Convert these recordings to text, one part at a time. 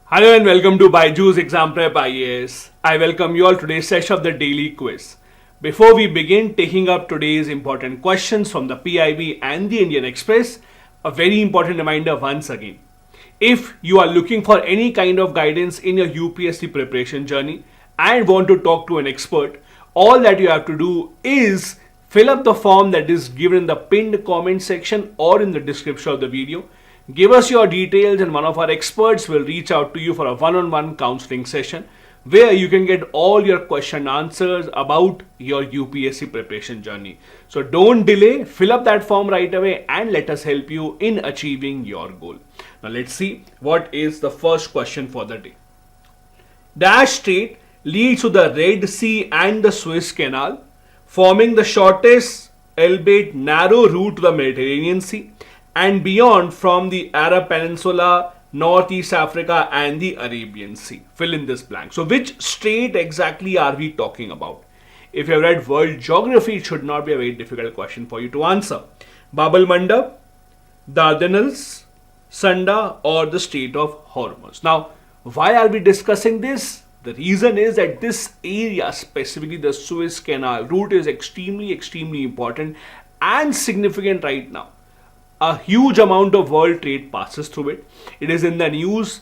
Hello and welcome to BYJU'S Exam Prep IAS. I welcome you all to today's session of the daily quiz. Before we begin taking up today's important questions from the PIB and the Indian Express, a very important reminder once again. If you are looking for any kind of guidance in your UPSC preparation journey and want to talk to an expert, all that you have to do is fill up the form that is given in the pinned comment section or in the description of the video. Give us your details and one of our experts will reach out to you for a one-on-one counseling session where you can get all your question answers about your UPSC preparation journey. So don't delay, fill up that form right away and let us help you in achieving your goal. Now let's see what is the first question for the day. Dash Strait leads to the Red Sea and the Suez Canal, forming the shortest albeit narrow route to the Mediterranean Sea and beyond from the Arab Peninsula, Northeast Africa and the Arabian Sea. Fill in this blank. So which strait exactly are we talking about? If you have read world geography, it should not be a very difficult question for you to answer. Bab al Mandeb, Dardanelles, Sunda or the Strait of Hormuz. Now, why are we discussing this? The reason is that this area, specifically the Suez Canal route, is extremely important and significant right now. A huge amount of world trade passes through it. It is in the news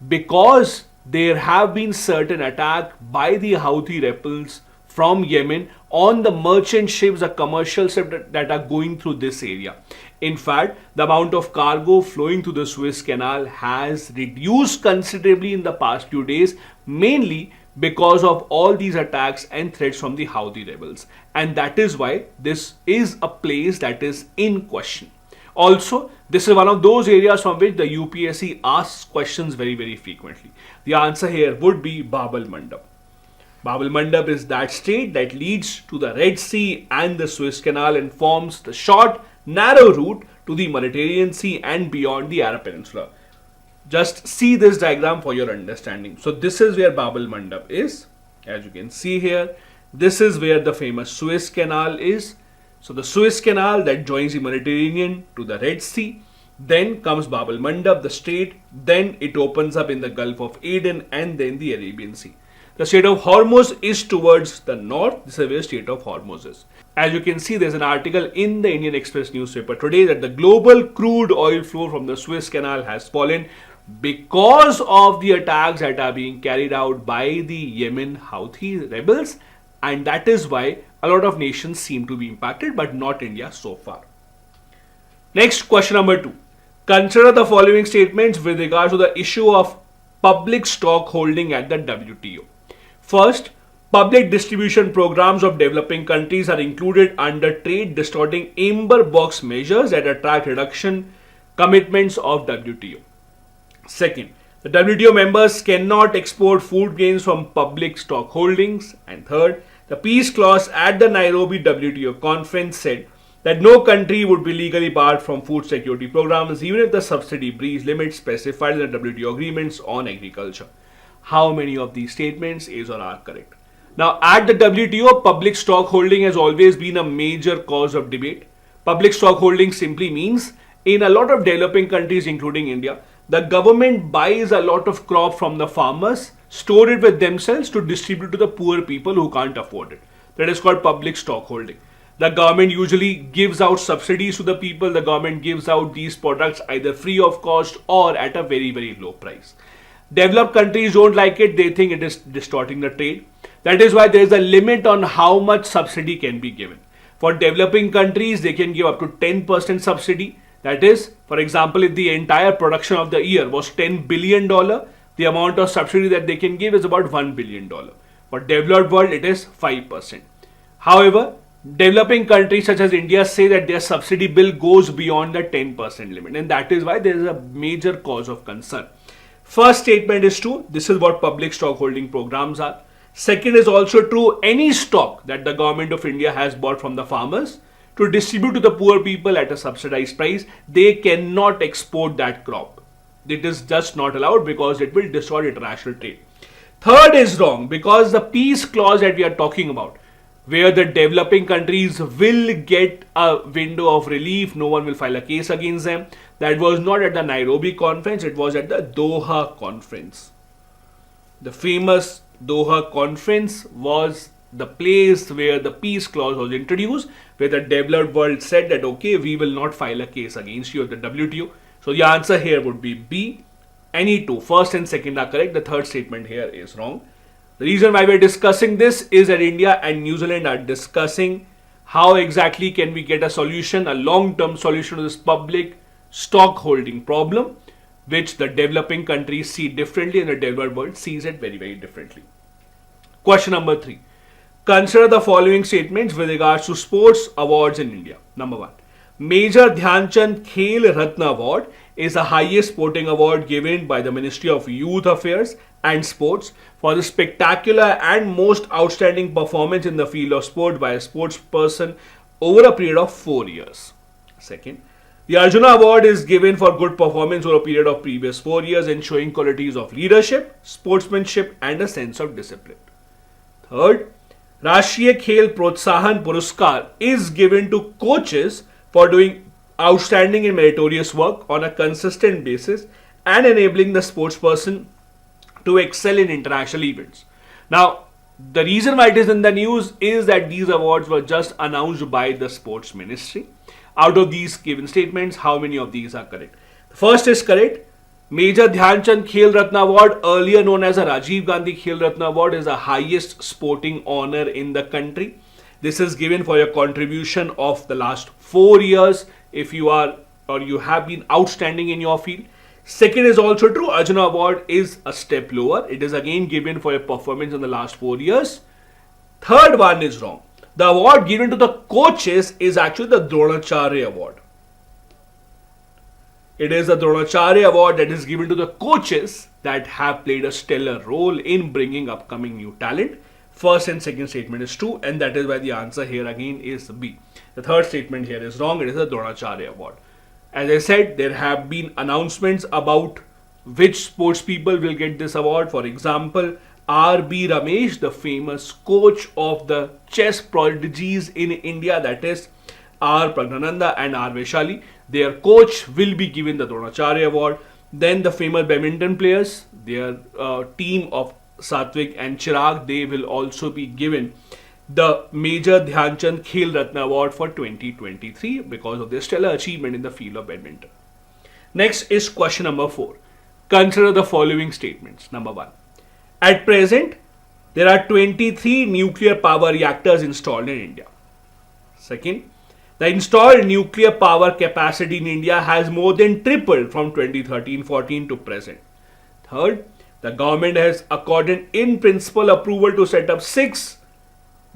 because there have been certain attacks by the Houthi rebels from Yemen on the merchant ships, the commercial ships that are going through this area. In fact, the amount of cargo flowing through the Suez Canal has reduced considerably in the past few days, mainly because of all these attacks and threats from the Houthi rebels. And that is why this is a place that is in question. Also, this is one of those areas from which the UPSC asks questions very frequently. The answer here would be Bab al Mandeb. Bab al Mandeb is that strait that leads to the Red Sea and the Suez Canal and forms the short, narrow route to the Mediterranean Sea and beyond the Arab Peninsula. Just see this diagram for your understanding. So this is where Bab al Mandeb is. As you can see here, this is where the famous Suez Canal is. So the Suez Canal that joins the Mediterranean to the Red Sea, then comes Bab al Mandeb, the strait, then it opens up in the Gulf of Aden and then the Arabian Sea. The Strait of Hormuz is towards the north. This is where Strait of Hormuz is. As you can see, there's an article in the Indian Express newspaper today that the global crude oil flow from the Suez Canal has fallen because of the attacks that are being carried out by the Yemen Houthi rebels, and that is why a lot of nations seem to be impacted, but not India so far. Next, question number 2. Consider the following statements with regard to the issue of public stock holding at the WTO. First, public distribution programs of developing countries are included under trade distorting amber box measures that attract reduction commitments of WTO. Second, the WTO members cannot export food grains from public stock holdings. And third, the peace clause at the Nairobi WTO conference said that no country would be legally barred from food security programs even if the subsidy breach limits specified in the WTO agreements on agriculture. How many of these statements is or are correct? Now, at the WTO, public stock holding has always been a major cause of debate. Public stock holding simply means in a lot of developing countries, including India, the government buys a lot of crop from the farmers, store it with themselves to distribute to the poor people who can't afford it. That is called public stock holding. The government usually gives out subsidies to the people. The government gives out these products either free of cost or at a very low price. Developed countries don't like it. They think it is distorting the trade. That is why there is a limit on how much subsidy can be given. For developing countries, they can give up to 10% subsidy. That is, for example, if the entire production of the year was $10 billion, the amount of subsidy that they can give is about $1 billion. For developed world, it is 5%. However, developing countries such as India say that their subsidy bill goes beyond the 10% limit, and that is why there is a major cause of concern. First statement is true. This is what public stock holding programs are. Second is also true. Any stock that the government of India has bought from the farmers to distribute to the poor people at a subsidized price, they cannot export that crop. It is just not allowed because it will distort international trade. Third is wrong because the peace clause that we are talking about, where the developing countries will get a window of relief, no one will file a case against them. that was not at the Nairobi conference, it was at the Doha conference. The famous Doha conference was the place where the peace clause was introduced, where the developed world said that okay, we will not file a case against you at the WTO. So the answer here would be B. Any two, first and second are correct. The third statement here is wrong. The reason why we're discussing this is that India and New Zealand are discussing how exactly can we get a solution, a long-term solution to this public stockholding problem, which the developing countries see differently and the developed world sees it very, very differently. Question number 3. Consider the following statements with regards to sports awards in India. Number 1. Major Dhyan Chand Khel Ratna Award is the highest sporting award given by the Ministry of Youth Affairs and Sports for the spectacular and most outstanding performance in the field of sport by a sports person over a period of 4 years. Second, the Arjuna Award is given for good performance over a period of previous 4 years in showing qualities of leadership, sportsmanship and a sense of discipline. Third, Rashtriya Khel Protsahan Puruskar is given to coaches for doing outstanding and meritorious work on a consistent basis and enabling the sportsperson to excel in international events. Now, the reason why it is in the news is that these awards were just announced by the sports ministry. Out of these given statements, how many of these are correct? The first is correct. Major Dhyan Chand Khel Ratna Award, earlier known as the Rajiv Gandhi Khel Ratna Award, is the highest sporting honor in the country. This is given for your contribution of the last 4 years if you are or you have been outstanding in your field. Second is also true. Arjuna Award is a step lower. It is again given for your performance in the last 4 years. Third one is wrong. The award given to the coaches is actually the Dronacharya Award. It is the Dronacharya Award that is given to the coaches that have played a stellar role in bringing upcoming new talent. First and second statement is true, and that is why the answer here again is B. The third statement here is wrong. It is the Dronacharya Award. As I said, there have been announcements about which sports people will get this award. For example, R.B. Ramesh, the famous coach of the chess prodigies in India, that is R. Pragnananda and R. Vaishali, their coach will be given the Dronacharya Award. Then the famous badminton players, their team of Satvik and Chirag, they will also be given the Major Dhyan Chand Khel Ratna Award for 2023 because of their stellar achievement in the field of badminton. Next is question number 4. Consider the following statements. Number 1. At present, there are 23 nuclear power reactors installed in India. Second, the installed nuclear power capacity in India has more than tripled from 2013-14 to present. Third, the government has accorded in principle approval to set up 6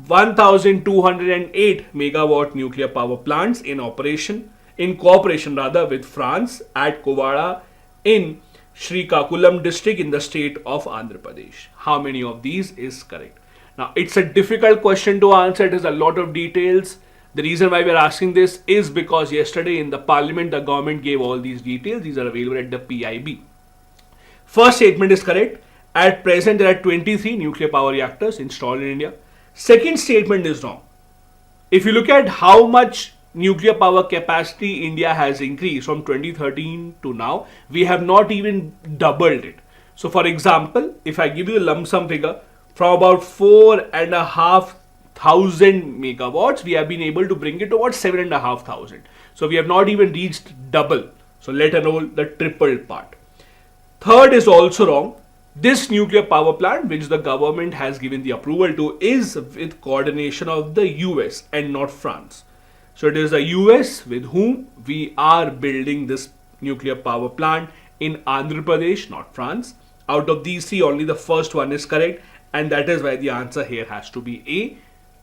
1,208 megawatt nuclear power plants in cooperation with France at Kovada in Srikakulam district in the state of Andhra Pradesh. How many of these is correct? Now, it's a difficult question to answer. It is a lot of details. The reason why we are asking this is because yesterday in the parliament, the government gave all these details. These are available at the PIB. First statement is correct. At present, there are 23 nuclear power reactors installed in India. Second statement is wrong. If you look at how much nuclear power capacity India has increased from 2013 to now, we have not even doubled it. So for example, if I give you a lump sum figure, from about 4,500 megawatts, we have been able to bring it to about 7,500. So we have not even reached double. So let alone the triple part. Third is also wrong. This nuclear power plant, which the government has given the approval to, is with coordination of the US and not France. So it is the US with whom we are building this nuclear power plant in Andhra Pradesh, not France. Out of these three, only the first one is correct, and that is why the answer here has to be A.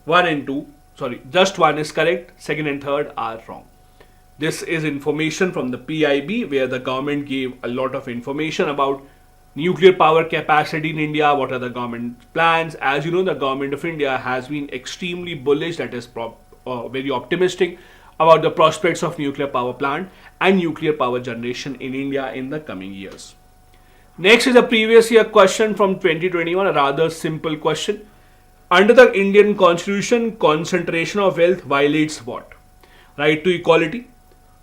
1 and 2, just one is correct, second and third are wrong. This is information from the PIB where the government gave a lot of information about nuclear power capacity in India, what are the government plans. As you know, the government of India has been extremely bullish, that is very optimistic about the prospects of nuclear power plant and nuclear power generation in India in the coming years. Next is a previous year question from 2021, a rather simple question. Under the Indian Constitution, concentration of wealth violates what? Right to equality,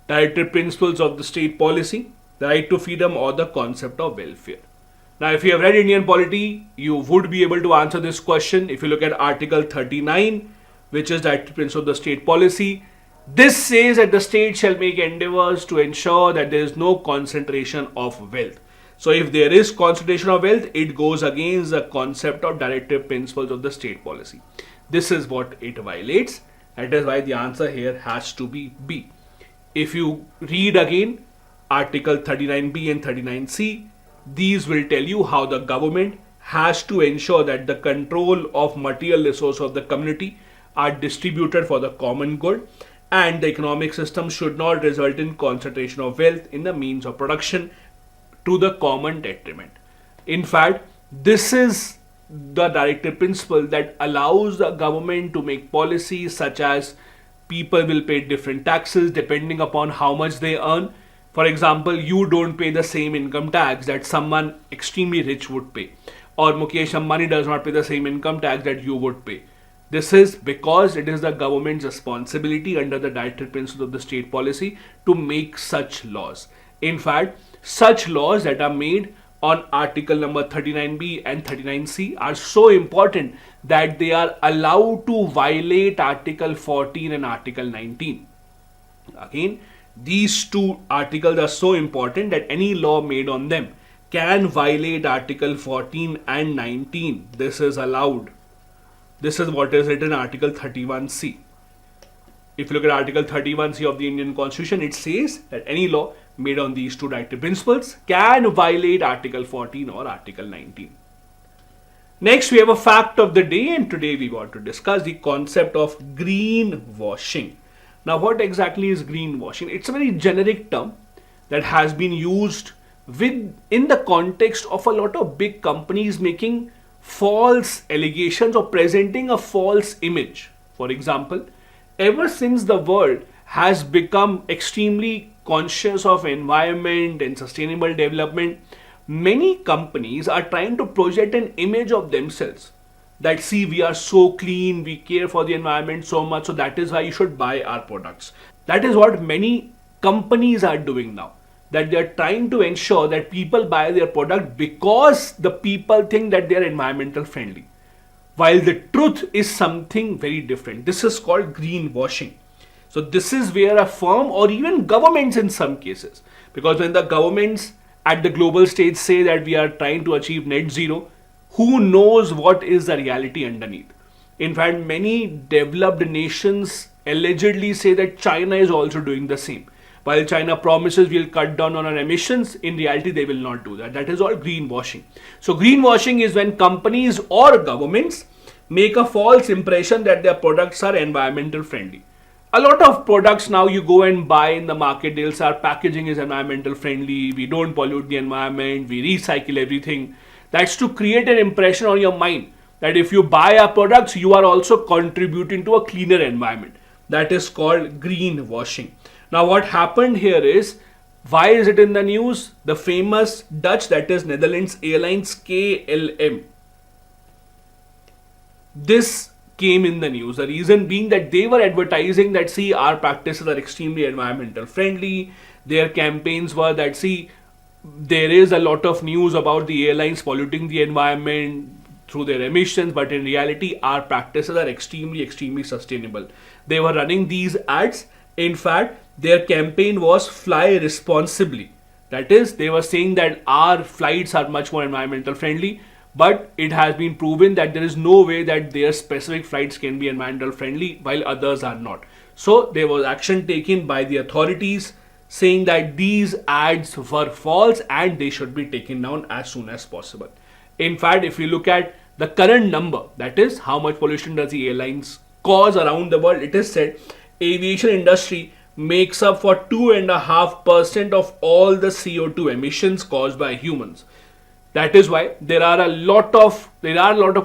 directive principles of the state policy, the right to freedom, or the concept of welfare. Now, if you have read Indian polity, you would be able to answer this question. If you look at Article 39, which is directive principle of the state policy, this says that the state shall make endeavors to ensure that there is no concentration of wealth. So if there is concentration of wealth, it goes against the concept of directive principles of the state policy. This is what it violates. That is why the answer here has to be B. If you read again Article 39B and 39C, these will tell you how the government has to ensure that the control of material resources of the community are distributed for the common good, and the economic system should not result in concentration of wealth in the means of production to the common detriment. In fact, this is the directive principle that allows the government to make policies such as people will pay different taxes depending upon how much they earn. For example, you don't pay the same income tax that someone extremely rich would pay, or Mukesh Ambani does not pay the same income tax that you would pay. This is because it is the government's responsibility under the directive principles of the state policy to make such laws. In fact, such laws that are made on Article number 39B and 39C are so important that they are allowed to violate Article 14 and Article 19. Again, these two articles are so important that any law made on them can violate Article 14 and 19. This is allowed. This is what is written in Article 31C. If you look at Article 31C of the Indian Constitution, it says that any law made on these two directive principles can violate Article 14 or Article 19. Next, we have a fact of the day, and today we want to discuss the concept of greenwashing. Now, what exactly is greenwashing? It's a very generic term that has been used in the context of a lot of big companies making false allegations or presenting a false image. For example, ever since the world has become extremely conscious of environment and sustainable development, many companies are trying to project an image of themselves that, see, we are so clean, we care for the environment so much, so that is why you should buy our products. That is what many companies are doing now, that they are trying to ensure that people buy their product because the people think that they are environmental friendly, while the truth is something very different. This is called greenwashing. So this is where a firm, or even governments in some cases, because when the governments at the global stage say that we are trying to achieve net zero, who knows what is the reality underneath? In fact, many developed nations allegedly say that China is also doing the same. While China promises we'll cut down on our emissions, in reality they will not do that. That is all greenwashing. So greenwashing is when companies or governments make a false impression that their products are environmental friendly. A lot of products now you go and buy in the market, they'll say our packaging is environmental friendly, we don't pollute the environment, we recycle everything. That's to create an impression on your mind that if you buy our products, you are also contributing to a cleaner environment. That is called greenwashing. Now what happened here is, why is it in the news? The famous Dutch, that is Netherlands Airlines KLM. This came in the news. The reason being that they were advertising that, see, our practices are extremely environmental friendly. Their campaigns were that, see, there is a lot of news about the airlines polluting the environment through their emissions, but in reality our practices are extremely sustainable. They were running these ads. In fact, their campaign was fly responsibly. That is, they were saying that our flights are much more environmental friendly, but it has been proven that there is no way that their specific flights can be environmental friendly while others are not. So there was action taken by the authorities saying that these ads were false and they should be taken down as soon as possible. In fact, if you look at the current number, that is how much pollution does the airlines cause around the world, it is said aviation industry makes up for 2.5% of all the CO2 emissions caused by humans. That is why there are a lot of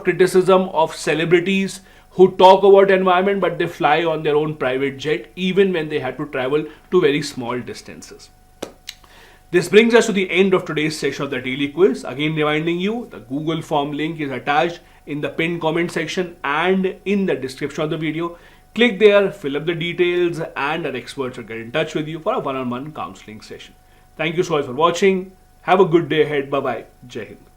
criticism of celebrities who talk about environment, but they fly on their own private jet even when they have to travel to very small distances. This brings us to the end of today's session of the daily quiz. Again, reminding you, the Google form link is attached in the pinned comment section and in the description of the video. Click there, fill up the details, and our experts will get in touch with you for a one-on-one counseling session. Thank you so much for watching. Have a good day ahead. Bye-bye. Jai Hind.